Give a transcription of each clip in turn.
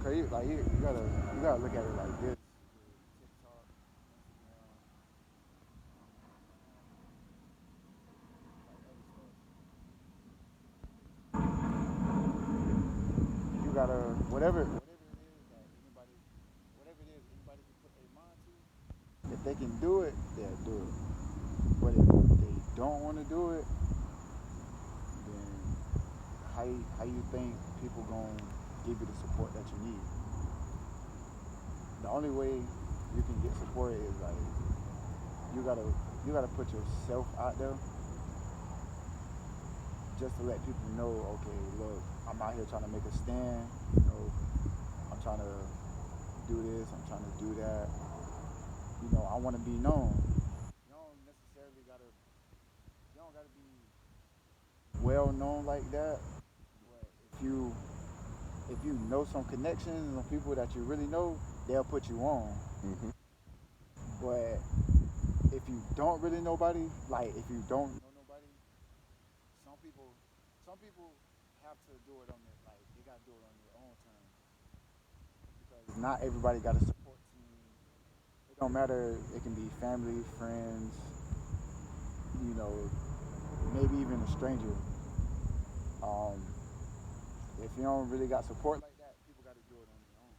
Cause you gotta look at it like this. TikTok, Instagram, like other stuff. You gotta whatever it is anybody can put their mind to. If they can do it, they'll do it. But if they don't want to do it, then how you think people gonna give you the support that you need? The only way you can get support is like you gotta you gotta put yourself out there just to let people know, okay, look, I'm out here trying to make a stand. You know, I'm trying to do this. I'm trying to do that. You know, I want to be known. You don't necessarily gotta. You don't gotta be well known like that. But if you know some connections and some people that you really know, they'll put you on. Hmm. But if you don't really nobody, like if you don't know nobody, some people some people have to do it on their like they gotta do it on their own terms because not everybody got a support team. It don't matter. It can be family, friends, you know, maybe even a stranger. Um, if you don't really got support like that, people got to do it on their own.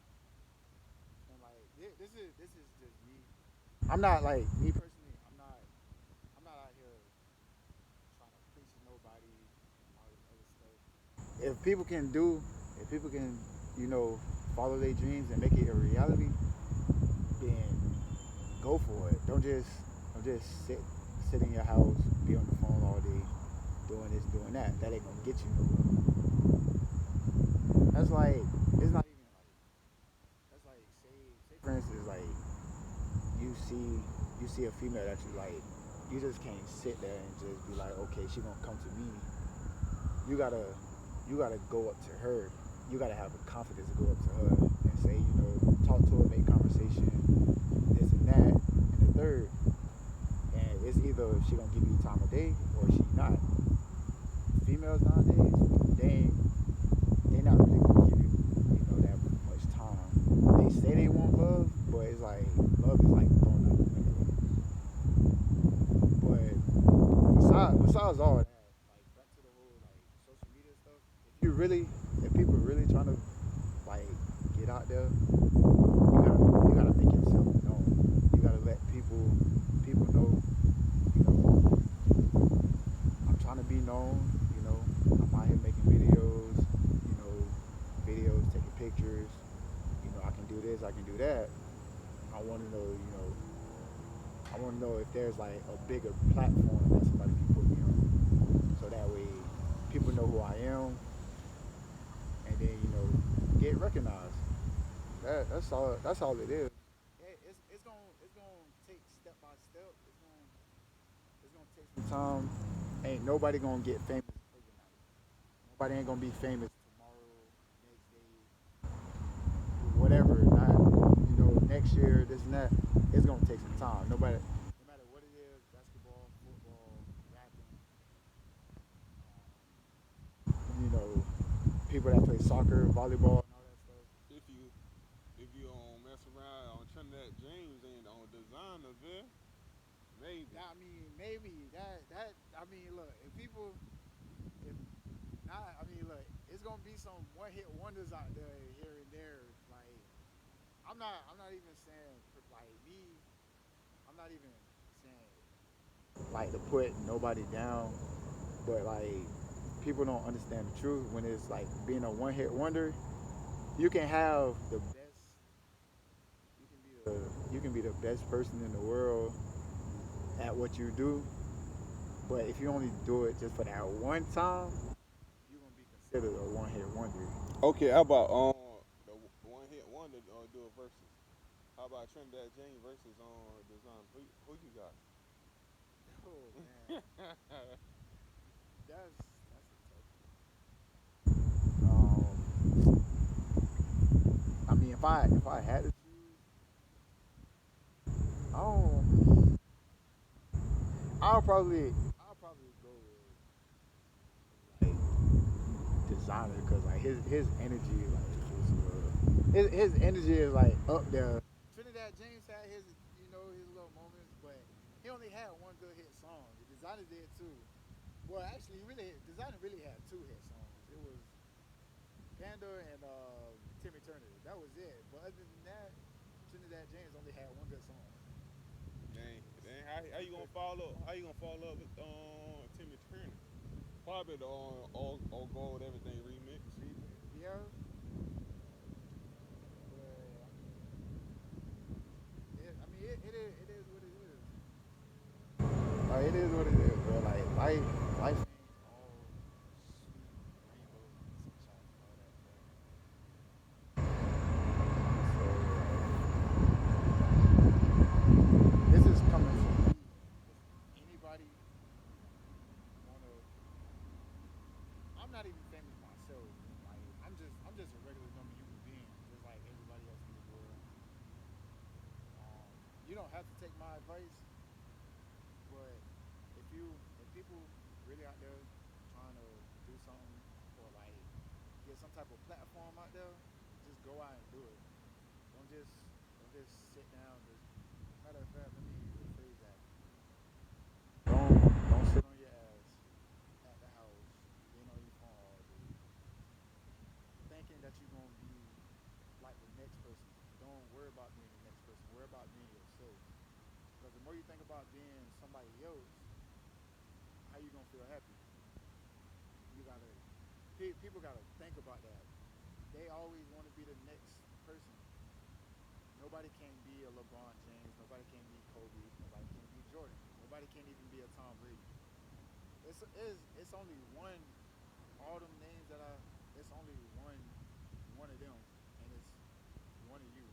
And like this is just me. I'm not like me personally. I'm not out here trying to preach to nobody and all this other stuff. If people can do, if people can, you know, follow their dreams and make it a reality, then go for it. Don't just sit in your house, be on the phone all day, doing this, doing that. That ain't gonna get you nowhere. That's like it's not even like that's like say for instance like you see you see a female that you like, you just can't sit there and just be like, okay, she gonna come to me. You gotta you gotta go up to her. You gotta have the confidence to go up to her and say, you know, talk to her, make conversation, this and that, and the third. And it's either she gonna give you time of day or she not. Females nowadays, they not really gonna give you, you know, that much time. They say they want love, but it's like love is like thrown out the window. But besides all that, like back to the whole like social media stuff. If people really trying to like get out there, you gotta make yourself known. You gotta let people know, you know, I'm trying to be known, you know, I'm out here making videos, you know, taking pictures, you know, I can do this, I can do that. I wanna know, you know, I wanna know if there's like a bigger platform that somebody can put me on. So that way people know who I am and then, you know, get recognized. That's all it is. It's gonna take step by step. It's gonna take some time. Ain't nobody gonna get famous overnight. Nobody ain't gonna be famous tomorrow, next day, whatever. Not you know next year, this and that. It's gonna take some time. No matter what it is, basketball, football, rapping, you know, people that play soccer, volleyball, and all that stuff. If you mess around on Trinidad James and on designer, man, maybe. I mean, maybe that. I mean, look, if not, I mean, look, it's gonna be some one hit wonders out there here and there. Like, I'm not even saying like me. I'm not even saying like to put nobody down, but like people don't understand the truth when it's like being a one hit wonder. You can have the best. You can be the best person in the world at what you do, but if you only do it just for that one time, you're gonna be considered a one hit wonder. Okay, how about the one hit wonder do a versus? How about Trinidad James versus on design? Who you got? Oh man, that's a tough one. I mean, if I had to choose, I don't. I'll probably go with like designer because like his energy like is his energy is like up there. Trinidad James had his, his little moments, but he only had one good hit song. The Designer did too. Well, actually, Designer really had two hit songs. It was Panda and Timmy Turner. That was it. But other than that, Trinidad James only had one good song. Dang, how you gonna follow? How you gonna follow up with Timmy Turner? Probably the all gold everything remix. Yeah, but it is what it is. Like, it is what it is, bro. Like life ain't all sweet rainbows and sunshine and all that, bro. So this is coming from me. If anybody wanna, I'm not even famous myself. Like I'm just a regular normal human being, just like everybody else in the world. You don't have to take my advice, but if people really out there trying to do something or like get some type of platform out there, just go out and do it. Don't just sit down. Just matter of fact, let me rephrase that. Don't sit on your ass at the house, being on your phone all day, thinking that you're gonna be like the next person. Don't worry about being the next person. Worry about being yourself. Because the more you think about being somebody else, how you gonna feel happy? You gotta people gotta think about that. They always want to be the next person. Nobody can be a LeBron James. Nobody can be Kobe. Nobody can be Jordan. Nobody can even be a Tom Brady. It's only one. All them names that I. It's only one of them, and it's one of you.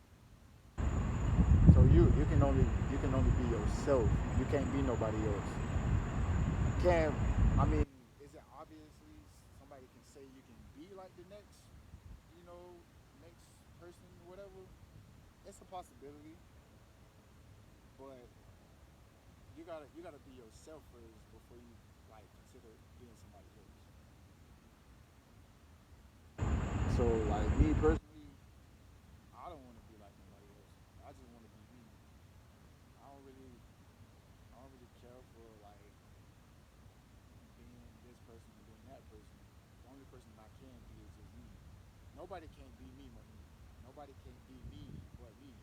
So you can only be yourself. You can't be nobody else. Can I mean? Is it obviously somebody can say you can be like the next, you know, next person, whatever? It's a possibility, but you gotta be yourself first before you like consider being somebody else. So like me personally, I don't want to be like nobody else. I just want to be me. I don't really I don't really care for like being this person and being that person. The only person I can be is just me. Nobody can be me but me. Nobody can be me but me.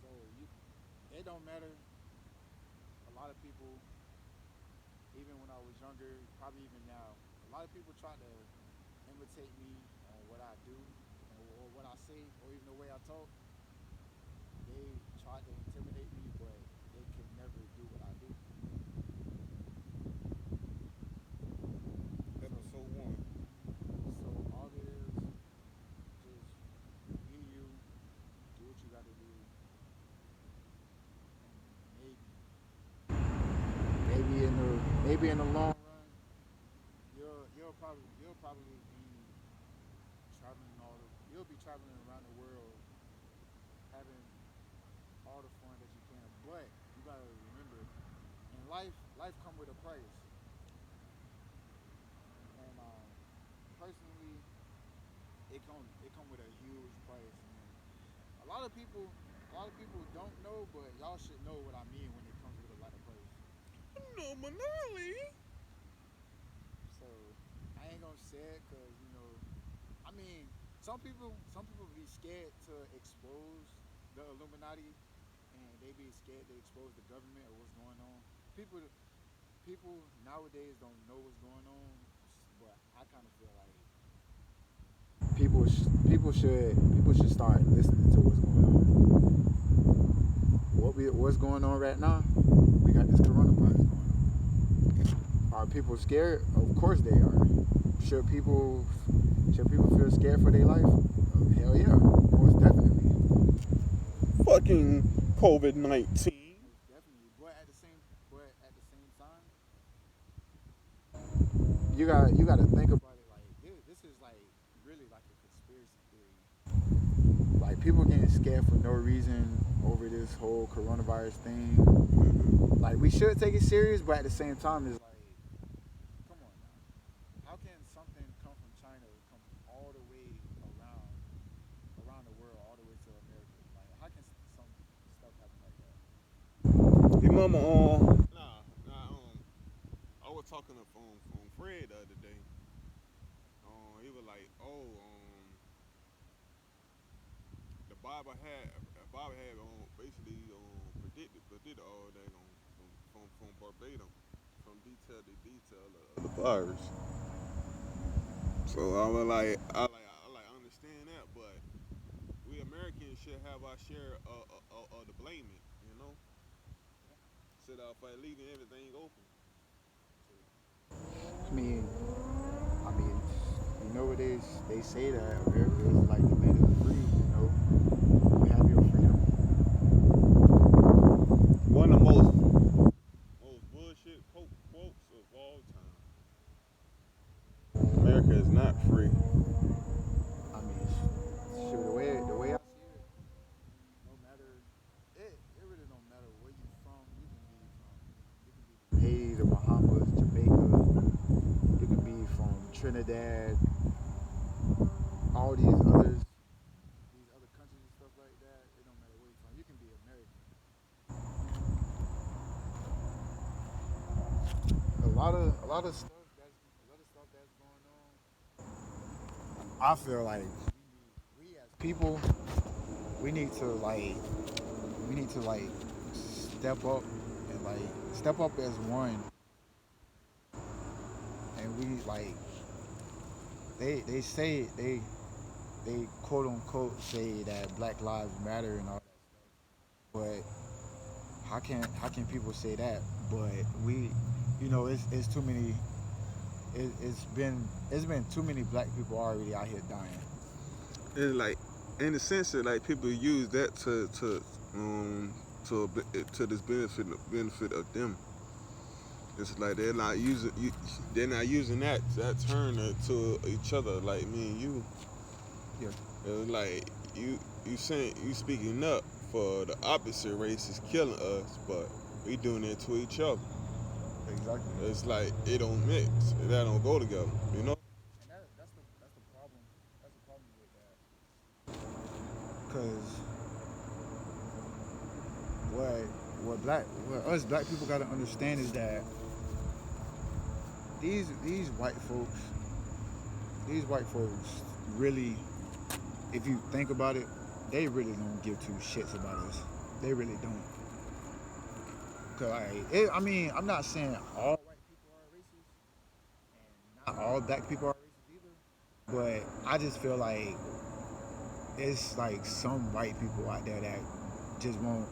So it don't matter. A lot of people, even when I was younger, probably even now, a lot of people try to imitate me on what I do or what I say or even the way I talk. They try to intimidate me, but they can never do what I do. So Episode one. so all it is, just be you, do what you got to do, and maybe in the long run, you'll probably be traveling around the world having all the fun that you can. But you gotta remember, in life come with a price. And personally, it come with a huge price. And a lot of people don't know, but y'all should know what I mean when it comes with a lot of price. No, Manali. So I ain't gonna say it because I mean, some people be scared to expose the Illuminati, and they be scared to expose the government or what's going on. People nowadays don't know what's going on, but I kind of feel like people should start listening to what's going on. What's going on right now? We got this coronavirus going on. Are people scared? Of course they are. Should people should people feel scared for their life? Hell yeah, most definitely. Fucking COVID-19. Most definitely. But at the same time, you gotta think about it like this is like really like a conspiracy theory. Like people getting scared for no reason over this whole coronavirus thing. Like we should take it serious, but at the same time, it's like, come on now. How can something come from China come all the way around? remember I was talking to Fred the other day. He was like, the Bible had basically predicted all that from verbatim, from detail to detail of the virus. So I understand that, but we Americans should have our share of the blaming, you know, instead of leaving everything open. I mean, I mean, you know what they say that America is like the land of the free. You know, you have your freedom. One of the most bullshit quotes of all time. America is not free. I mean, shoot, the way I see it, no matter it really don't matter where you from. You can be from Haiti, the Bahamas, Jamaica. You can be from Trinidad, all these other countries and stuff like that. It don't matter where you from. You can be American. A lot of stuff that's going on. I feel like we as people we need to step up and step up as one, and we they say they quote unquote say that Black Lives Matter and all that stuff, but how can people say that? But it's too many. It's been too many black people already out here dying. It's like, in the sense that like people use that um to this benefit of them. It's like they're not using that term to each other, like me and you. Yeah, It's like you speaking up for the opposite race is killing us, but we doing it to each other. exactly. It's like it don't mix. That don't go together, you know. And that's the problem. That's the problem with that. Cause what what us black people gotta understand is that these white folks really, if you think about it, they really don't give two shits about us. They really don't. Cause I mean, I'm not saying all white people are racist, and not all black people are racist either. But I just feel like it's like some white people out there that just want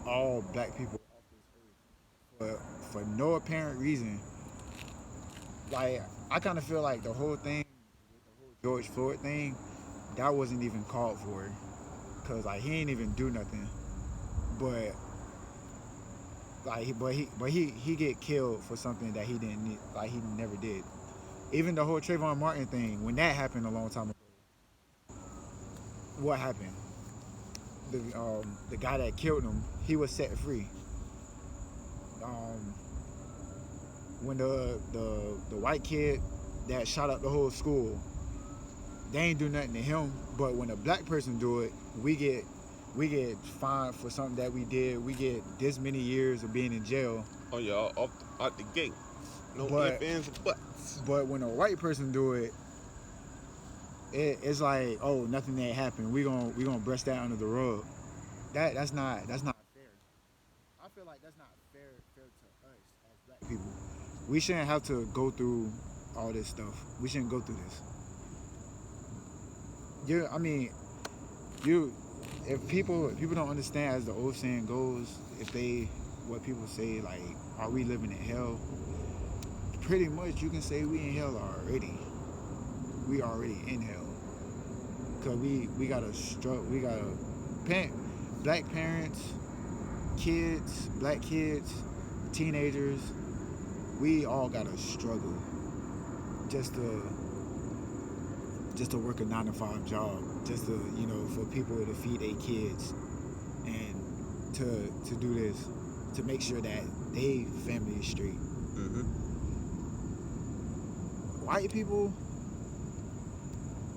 all black people off this earth for no apparent reason. Like I kind of feel like the whole thing with the whole George Floyd thing, that wasn't even called for, cause like he ain't even do nothing. But he get killed for something that he didn't need, like he never did. Even the whole Trayvon Martin thing, when that happened a long time ago, what happened? The guy that killed him, he was set free. Um, when the white kid that shot up the whole school, they ain't do nothing to him. But when a black person do it, we get fined for something that we did. We get this many years of being in jail. Oh yeah, out the gate. No But ifs, ands, or buts. but when a white person do it, it's like, oh, nothing that happened. We gonna brush that under the rug. That's not fair. I feel like that's not fair to us as black people. We shouldn't have to go through all this stuff. We shouldn't go through this. I mean, you if people don't understand, as the old saying goes, what people say, like, are we living in hell? Pretty much you can say we in hell already. We already in hell. Cause we gotta struggle. We gotta black parents, kids, black kids, teenagers. We all gotta struggle just to work a 9 to 5 job, just to for people to feed their kids, and to do this, to make sure that they family is straight. Mm-hmm. White people,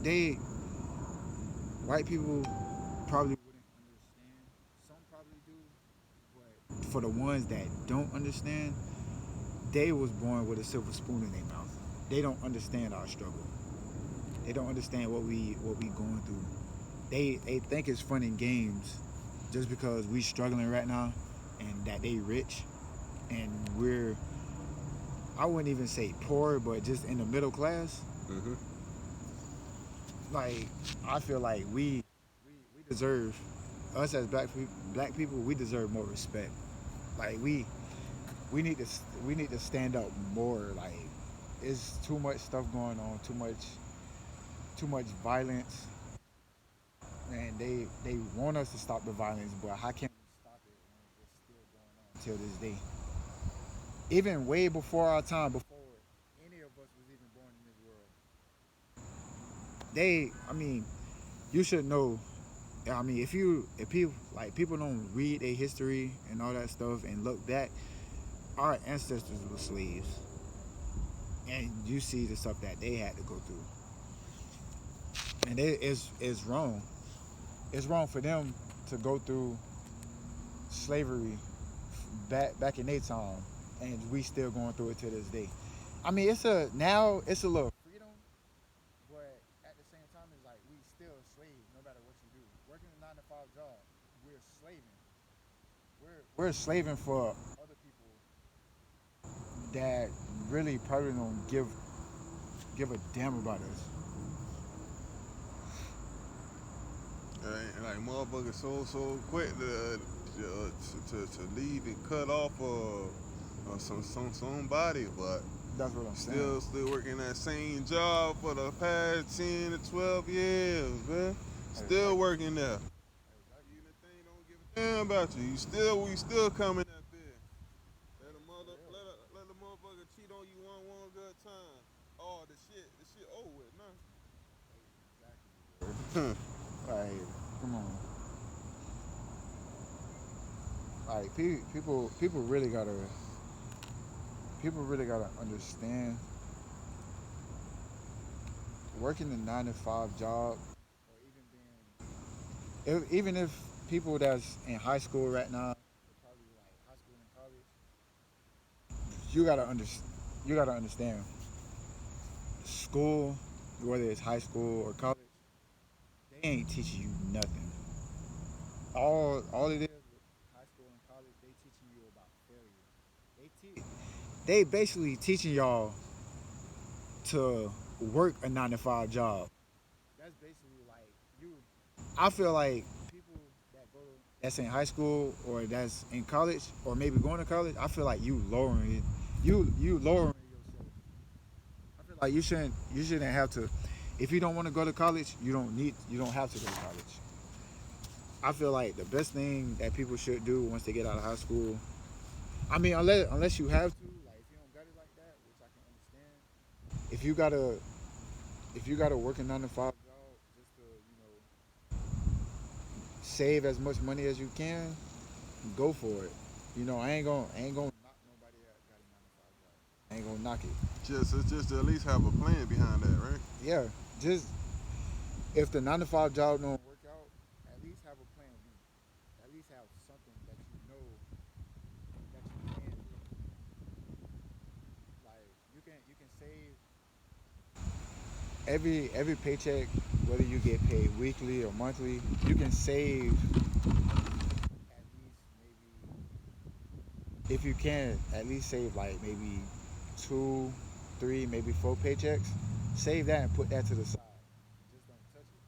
they white people probably wouldn't understand. Some probably do, but for the ones that don't understand, they was born with a silver spoon in their mouth. They don't understand our struggle. They don't understand what we going through. They think it's fun in games just because we struggling right now and that they rich and we're, I wouldn't even say poor, but just in the middle class. Mm-hmm. Like I feel like we deserve, us as black people, we deserve more respect. Like we need to we need to stand up more. Like it's too much stuff going on, too much violence, and they want us to stop the violence, but how can we stop it when it's still going on till this day? Even way before our time, before any of us was even born in this world, I mean, you should know. I mean, if people like people don't read their history and all that stuff and look back, our ancestors were slaves, and you see the stuff that they had to go through, and it's wrong. It's wrong for them to go through slavery back in their time, and we still going through it to this day. I mean, it's a little freedom, but at the same time, it's like we still slaves no matter what you do. Working a 9 to 5 job, we're slaving. We're slaving for other people that really probably don't give a damn about us. Like motherfuckers so quick to leave and cut off somebody, but That's what I'm saying. still working that same job for the past 10 to 12 years, man. Still Exactly. working there. You the thing don't give a damn about you. We still coming that bed. Let a motherfucker cheat on you one good time. Oh, the shit over with, nah. Like, come on. Like, people really gotta understand working a 9 to 5 job, or even if people that's in high school right now, probably like high school and college, you gotta under, you gotta understand school, whether it's high school or college, they ain't teaching you nothing. All it is with high school and college, they teaching you about failure. They basically teaching y'all to work a 9 to 5 job. That's basically like you. I feel like people that's in high school or that's in college or maybe going to college, I feel like you lowering it. You lowering yourself. I feel like you shouldn't have to. If you don't want to go to college, you don't have to go to college. I feel like the best thing that people should do once they get out of high school. I mean, unless you have to, like if you don't got it like that, which I can understand. If you gotta work a 9 to 5 job just to save as much money as you can, go for it. I ain't gonna knock nobody that got a 9 to 5 job. I ain't gonna knock it. Just to at least have a plan behind that, right? Yeah, just if the 9 to 5 job don't work out, at least have a plan B. At least have something that you know that you can do. Like you can save every paycheck, whether you get paid weekly or monthly, you can save at least maybe, if you can, at least save like maybe two, three, maybe four paychecks. Save that and put that to the side. Just don't touch it.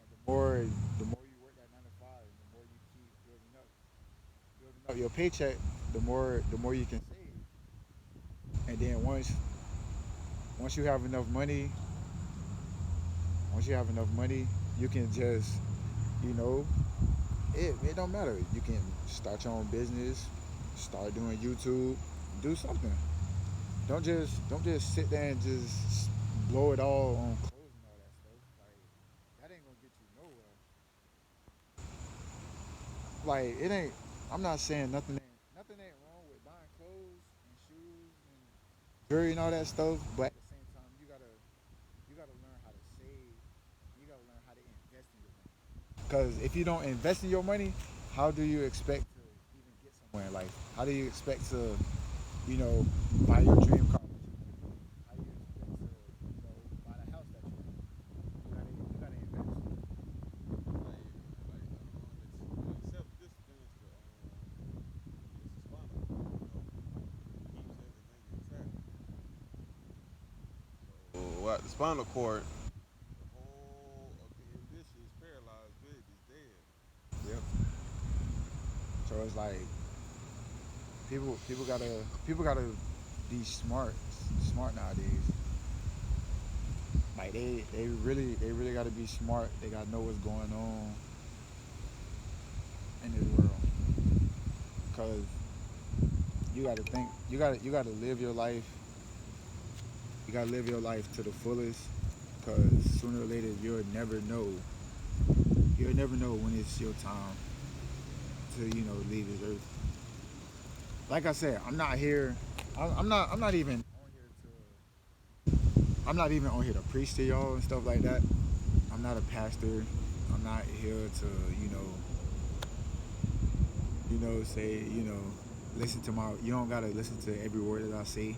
And the more you work that 9 to 5, and the more you keep building up your paycheck, the more you can save. And then once you have enough money, once you have enough money, you can just, you know, it don't matter. You can start your own business, start doing YouTube, do something. Don't just sit there and just blow it all on clothes and all that stuff. Like that ain't gonna get you nowhere. Like it ain't. I'm not saying nothing ain't wrong with buying clothes and shoes and jewelry and all that stuff, but at the same time, you gotta learn how to save. You gotta learn how to invest in your money. Because if you don't invest in your money, how do you expect to even get somewhere in life? How do you expect to, buy your dream car? How do you expect to, buy the house that you want? You gotta invest. Self discipline is the spinal cord, keeps everything intact. So at the spinal cord, the whole of the ambition is paralyzed, big is dead. Yep. So it's like people gotta be smart nowadays. Like they really gotta be smart. They gotta know what's going on in this world. Cause you gotta think. You gotta live your life. You gotta live your life to the fullest. Cause sooner or later you'll never know. You'll never know when it's your time to leave this earth. Like I said, I'm not here. I'm not. I'm not even on here to. I'm not even on here to preach to y'all and stuff like that. I'm not a pastor. I'm not here to say listen to my. You don't gotta listen to every word that I say.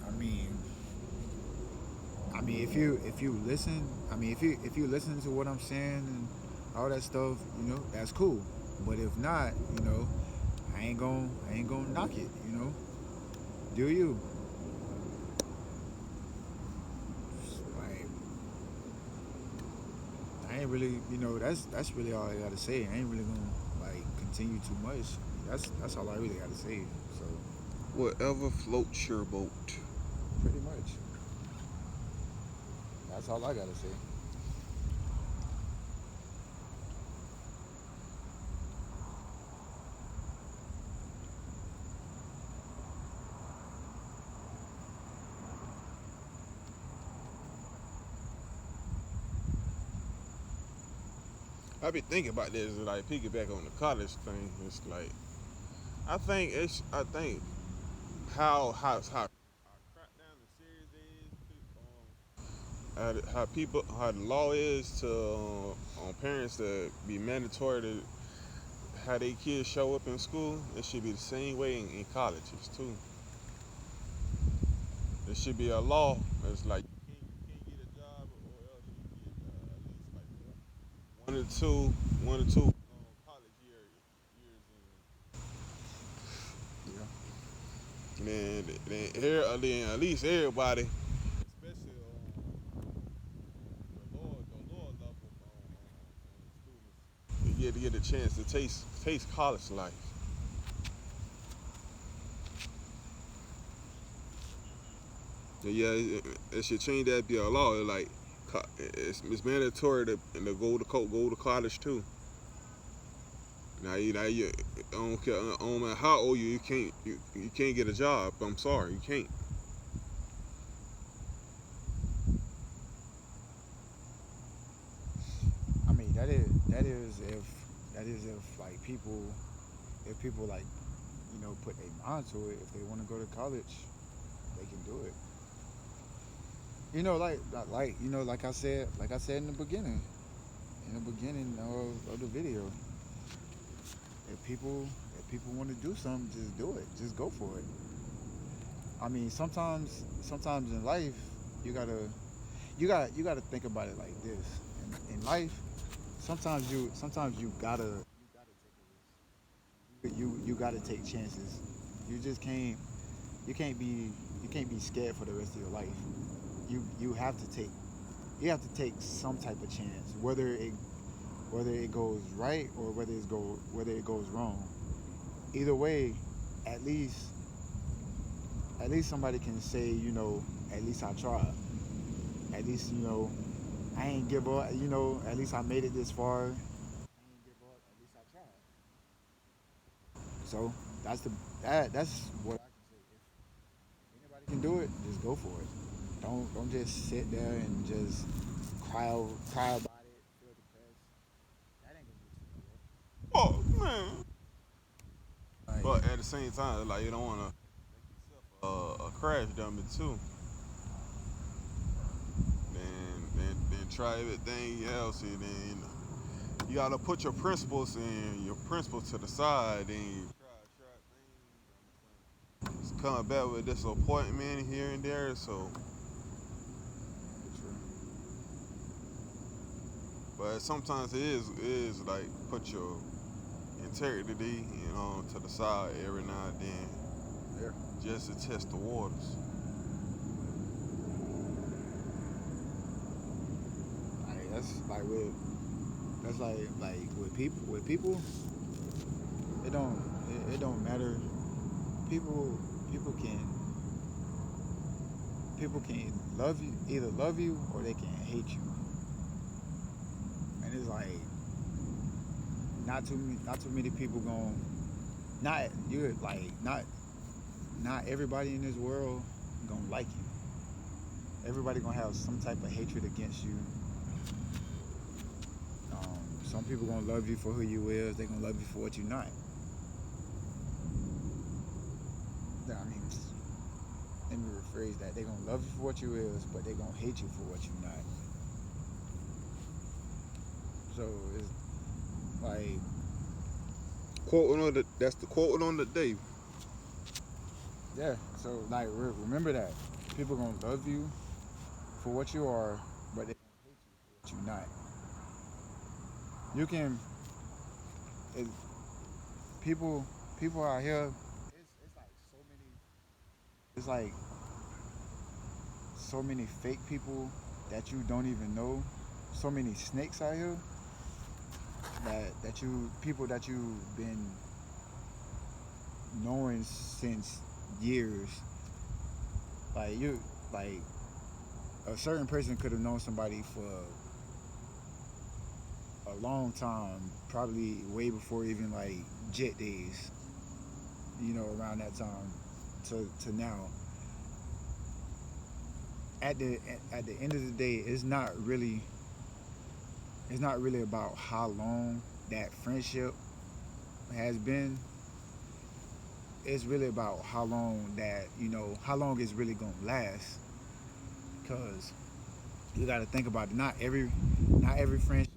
I mean, if you listen, if you listen to what I'm saying and all that stuff, that's cool. But if not, I ain't gonna knock it. Do you? Like I ain't really, that's really all I gotta say. I ain't really gonna continue too much. That's all I really gotta say. So Whatever floats your boat. pretty much, that's all I gotta say. I be thinking about this, like piggyback on the college thing. It's like I think how crack down the serious is, how the law is to on parents to be mandatory to how they kids show up in school. It should be the same way in colleges too. There should be a law. It's like you can't get a job or else you get at least like one or two college years Yeah. then at least everybody, especially the lower level students, you get a chance to taste college life. Yeah, it should change that be a law. Like it's mandatory to go to college too. Now you I don't care. I don't matter how old you can't get a job. I'm sorry, you can't. I mean, that is if like if people like put their mind to it. If they want to go to college, they can do it. Like I said in the beginning of the video, if people want to do something, just do it. Just go for it. I mean, sometimes in life, you gotta you gotta think about it like this. In life, sometimes you gotta take a risk. You gotta take chances. You just you can't be scared for the rest of your life. You have to take some type of chance, whether it goes right or whether it goes wrong. Either way, at least at least somebody can say, at least I tried. At least, I ain't give up. At least I made it this far. I ain't give up. At least I tried. So that's what I can say. If anybody can do it, just go for it. Don't just sit there and just cry about it, feel depressed. That ain't gonna get you Oh man. nowhere. But at the same time, like you don't want to make yourself a crash dummy too. Then try everything else, and then you gotta put your principles to the side and you try things. It's coming back with disappointment here and there. So, True. but sometimes it is like put your integrity, to the side every now and then, Yeah. just to test the waters. Like that's like with people it don't matter. People people can people can love you or they can hate you. And it's like not too many people going not you're like not everybody in this world gonna like you. Everybody gonna have some type of hatred against you. Some people gonna love you for who you is. They gonna love you for what you're not. I mean, let me rephrase that. They gonna love you for what you is, but they gonna hate you for what you're not. So it's like, That's the quote on the day. yeah. So like, remember that people gonna love you for what you are, but they gonna hate you for what you're not. You can, it, people out here. It's like so many. It's like so many fake people that you don't even know. So many snakes out here that you people that you've been knowing since years. Like a certain person could have known somebody for a long time, probably way before even like Jet days. Around that time to now. At the end of the day, it's not really about how long that friendship has been. It's really about how long how long it's really gonna last. Cause you got to think about it. Not every friendship, every relationship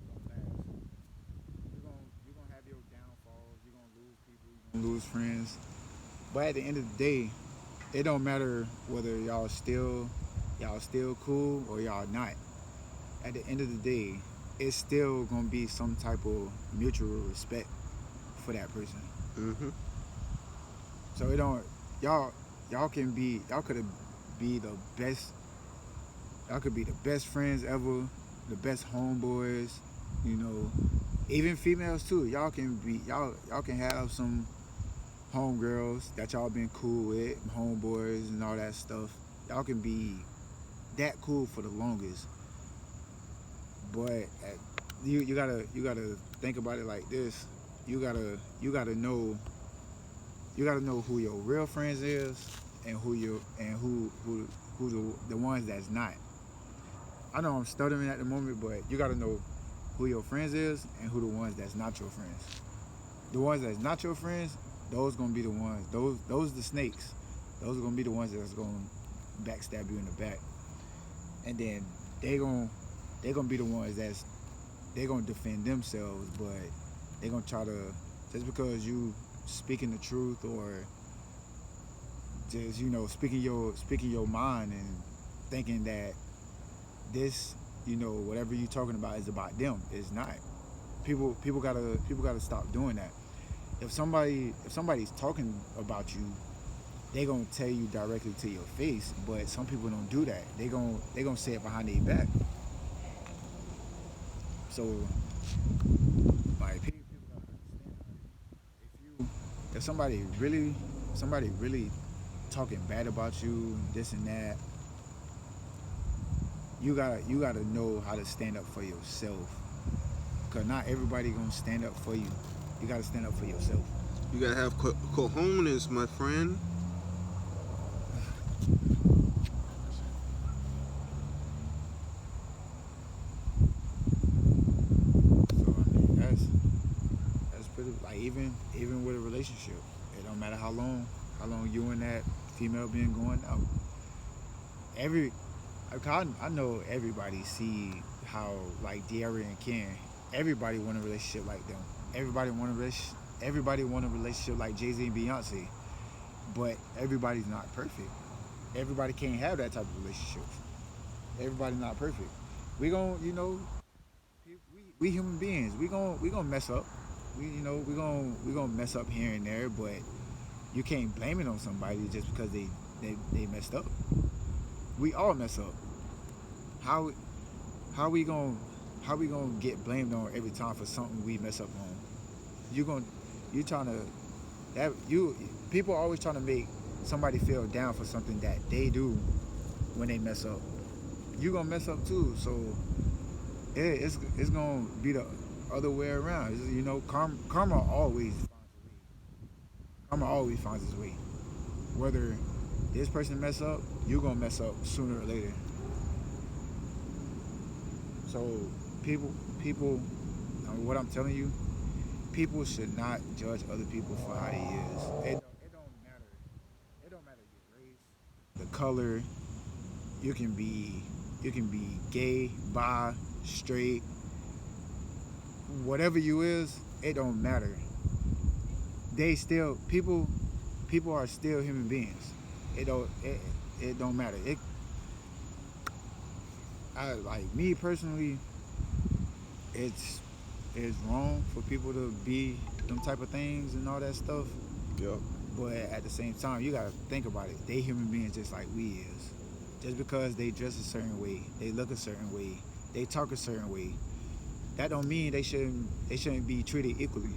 gonna last. You're gonna have your downfalls. You're gonna lose people. You're gonna lose friends. But at the end of the day, it don't matter whether y'all still cool or y'all not. At the end of the day, it's still gonna be some type of mutual respect for that person. Hmm. So it don't y'all could be the best y'all could be the best friends ever, the best homeboys, you know. Even females too. Y'all can have some homegirls that y'all been cool with, homeboys and all that stuff. Y'all can be that cool for the longest. But you gotta think about it like this. You gotta know who your real friends is and who the ones that's not. I know I'm stuttering at the moment, but you gotta know who your friends is and who the ones that's not your friends. The ones that's not your friends, those gonna be the ones. Those the snakes. Those are gonna be the ones that's gonna backstab you in the back. And then they gonna be the ones they gonna defend themselves, but they gonna try to, just because you speaking the truth or just speaking your mind and thinking that this whatever you talking about is about them. It's not. People gotta stop doing that. If somebody's talking about you, they gonna tell you directly to your face. But some people don't do that. They gonna say it behind their back. So like people gotta understand, like, if somebody really talking bad about you, this and that, you gotta know how to stand up for yourself. Cause not everybody gonna stand up for you. You gotta stand up for yourself. You gotta have cojones, my friend. So I mean that's pretty, like, even with a relationship, it don't matter how long you and that female been going out. I know everybody see how like De'Ara and Ken, everybody want a relationship like them. Everybody want a everybody want a relationship like Jay-Z and Beyonce. But everybody's not perfect. Everybody can't have that type of relationship. Everybody's not perfect. We gon' you know we human beings. We gonna mess up. We gonna mess up here and there, but you can't blame it on somebody just because they messed up. We all mess up. How how we gonna how we gonna get blamed on every time for something we mess up on? You gonna you trying to that you people are always trying to make somebody feel down for something that they do when they mess up. You gonna mess up too, so it's gonna be the other way around. Karma always finds a way. Karma always finds its way. Whether this person mess up, you gonna mess up sooner or later. So people, what I'm telling you, people should not judge other people for how they is. It don't matter. It don't matter your race, the color. You can be you can be gay, bi, straight, whatever you is. It don't matter. They still people are still human beings. It don't matter. I like me personally. It's it's wrong for people to be them type of things and all that stuff. Yep. But at the same time, you gotta think about it. They human beings just like we is. Just because they dress a certain way, they look a certain way, they talk a certain way, that don't mean they shouldn't be treated equally.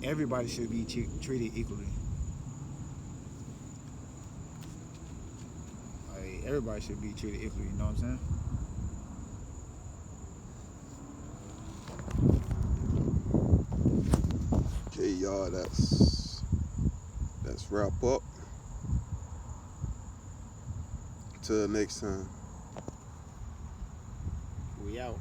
Everybody should be treated equally. Like everybody should be treated equally. You know what I'm saying? Okay, y'all. That's wrap up. Till next time. We out.